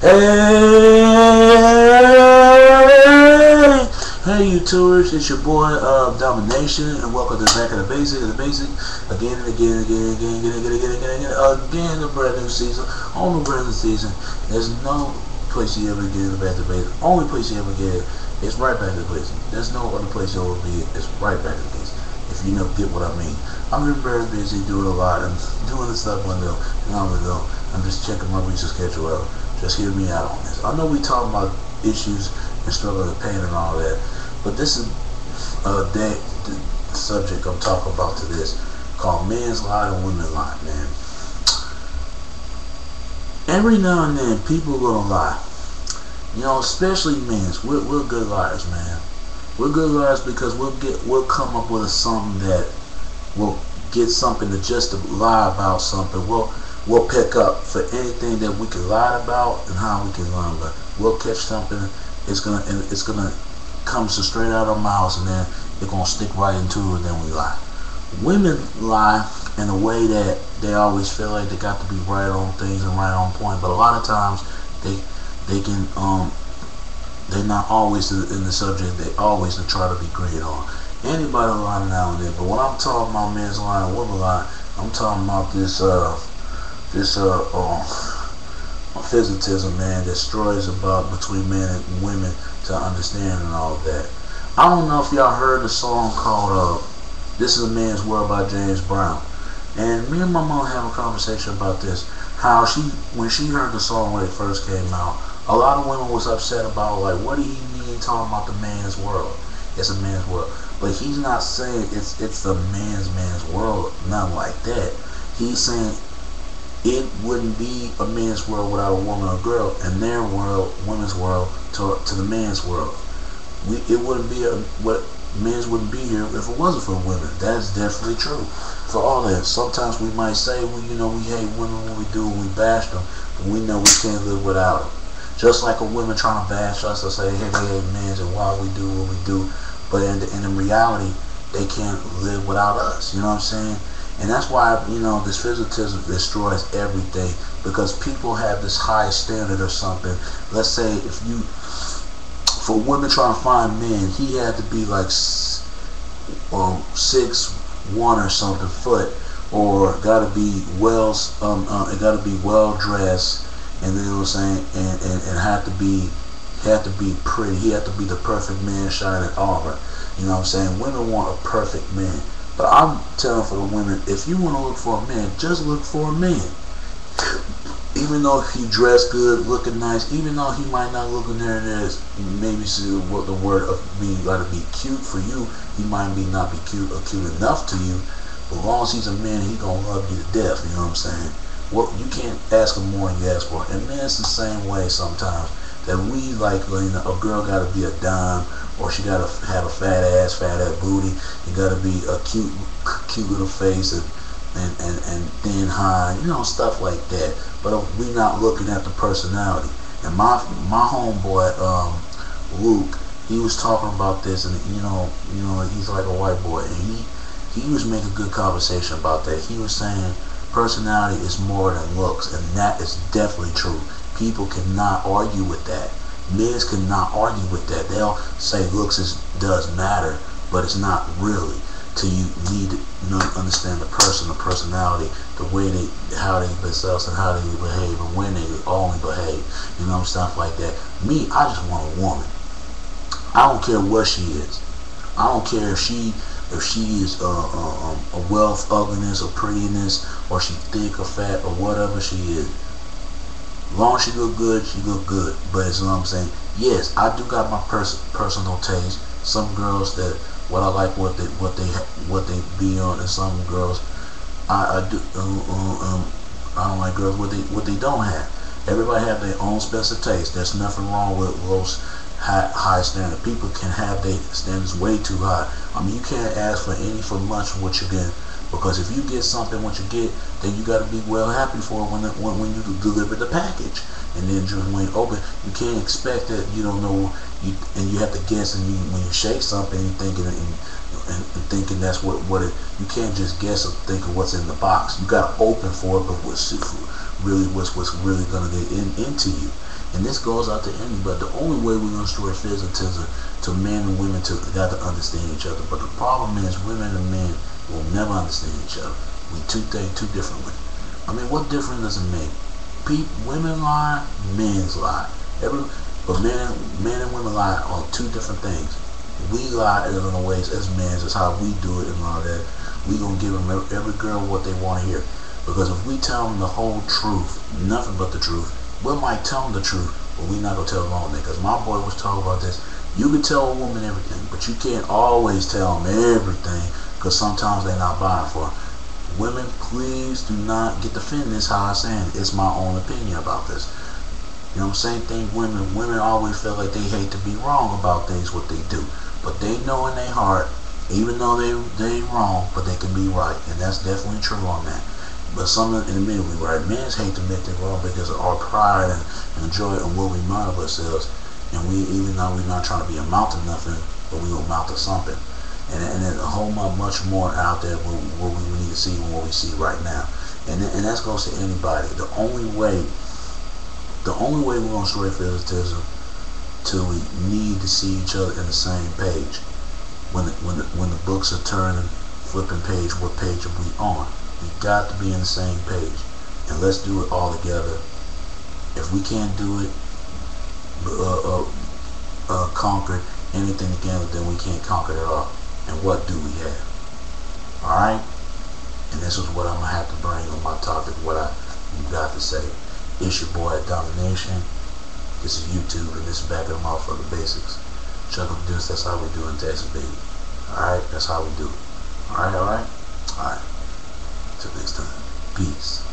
Hey YouTubers, it's your boy Domination, and welcome to Back of the Basic, again and again, again, a brand new season, on the brand new season. There's no place you ever get Back to the Basic. Only place you ever get it is right back to the basic. There's no other place you'll ever be. It's right back to the basic. If you never get what I mean. I've been very busy doing a lot. I'm doing the stuff I do, and I'm just checking my research schedule out. Just hear me out on this. I know we talking about issues and struggle and pain and all that, but this is the subject I'm talking about to this, called Men's Lie and Women's Lie, man. Every now and then, people are gonna lie. You know, especially men. We're good liars, man. We're good liars because we'll come up with something that will get something to just to lie about something. We'll pick up for anything that we can lie about and how we can lie about. We'll catch something. It's gonna come straight out of our mouths, and then it's gonna stick right into it, and then we lie. Women lie in a way that they always feel like they got to be right on things and right on point, but a lot of times they can they're not always in the subject. They always try to be great on. Anybody lie now and then, but when I'm talking about men's lie and women's lie, I'm talking about this physicism, man, that destroys about between men and women to understand and all of that. I don't know if y'all heard the song called "This Is a Man's World" by James Brown. And me and my mom have a conversation about this. How when she heard the song when it first came out, a lot of women was upset about, like, what do he mean talking about the man's world? It's a man's world. But he's not saying it's a man's world, nothing like that. He's saying it wouldn't be a man's world without a woman or girl, and their world, women's world, to the man's world. It wouldn't be men's wouldn't be here if it wasn't for women. That's definitely true. For all that, sometimes we might say, well, you know, we hate women when we do, when we bash them, but we know we can't live without them. Just like a woman trying to bash us or say, hey, they hate men and why we do what we do, but in reality, they can't live without us. You know what I'm saying? And that's why, you know, this physicism destroys everything, because people have this high standard or something. Let's say for women trying to find men, he had to be like 6'1" or something foot, or got to be well dressed, and then, you know what I'm saying, and had to be pretty. He had to be the perfect man, shining armor. You know what I'm saying? Women want a perfect man. But I'm telling for the women, if you want to look for a man, just look for a man. Even though he dressed good, looking nice, even though he might not look in there and there, maybe see what the word of being got to be cute for you. He might not be cute or cute enough to you. But as long as he's a man, he gonna love you to death. You know what I'm saying? Well, you can't ask him more than you ask for. And men, it's the same way sometimes. That we like, you know, a girl got to be a dime, or she got to have a fat ass booty. You got to be a cute little face and thin high, you know, stuff like that. But we not looking at the personality. And my homeboy Luke, he was talking about this, and you know, he's like a white boy, and he was making good conversation about that. He was saying personality is more than looks, and that is definitely true. People cannot argue with that. Men cannot argue with that. They'll say looks does matter, but it's not really. Till you need to understand the person, the personality, the way how they themselves and how they behave and when they only behave. You know, stuff like that. Me, I just want a woman. I don't care what she is. I don't care if she is a wealth, ugliness, or prettiness, or she thick or fat or whatever she is. As long as she look good, she look good. But it's what I'm saying. Yes, I do got my personal taste. Some girls that what I like what they be on, and some girls I do I don't like girls what they don't have. Everybody have their own special taste. There's nothing wrong with those high standard. People can have their standards way too high. I mean, you can't ask for much from what you get. Because if you get something, what you get, then you got to be well happy for it when you deliver the package. And then just when you open, you can't expect that you don't know, and you have to guess. And when you shake something, you thinking and thinking that's what it. You can't just guess or think of what's in the box. You got to open for it, but what's really gonna get into you. And And this goes out to anybody. The only way we're gonna destroy favoritism to men and women got to understand each other. But the problem is women and men will never understand each other. We think two different ways. I mean, what difference does it make? Women lie, men's lie. But men and women lie on two different things. We lie in other ways as men. That's how we do it and all that. We gonna give them every girl what they want to hear. Because if we tell them the whole truth, nothing but the truth, we might tell them the truth, but we not gonna tell them all that. Because my boy was talking about this. You can tell a woman everything, but you can't always tell them everything, because sometimes they're not buying for it. Women, please do not get offended. This how I'm saying it. It's my own opinion about this. You know what I'm saying? Women always feel like they hate to be wrong about things, what they do. But they know in their heart, even though they wrong, but they can be right. And that's definitely true on that. But some in the middle, we right. Men hate to admit they're wrong because of our pride and joy and what we mind of ourselves. And even though we're not trying to be a mouth to nothing, but we will mouth to something. And then a whole much more out there what we need to see and what we see right now. And that goes to anybody. The only way we're going to destroy favoritism till we need to see each other in the same page. When the books are turning, flipping page, what page are we on? We got to be in the same page. And let's do it all together. If we can't do it, conquer anything together, then we can't conquer it all. And what do we have? Alright? And this is what I'm going to have to bring on my topic, what I got to say. It's your boy at Domination. This is YouTube, and this is Back of the Motherfucker Basics. Chuck of this, that's how we do in Texas, baby. Alright? That's how we do it. Alright? Alright? Alright. Till next time. Peace.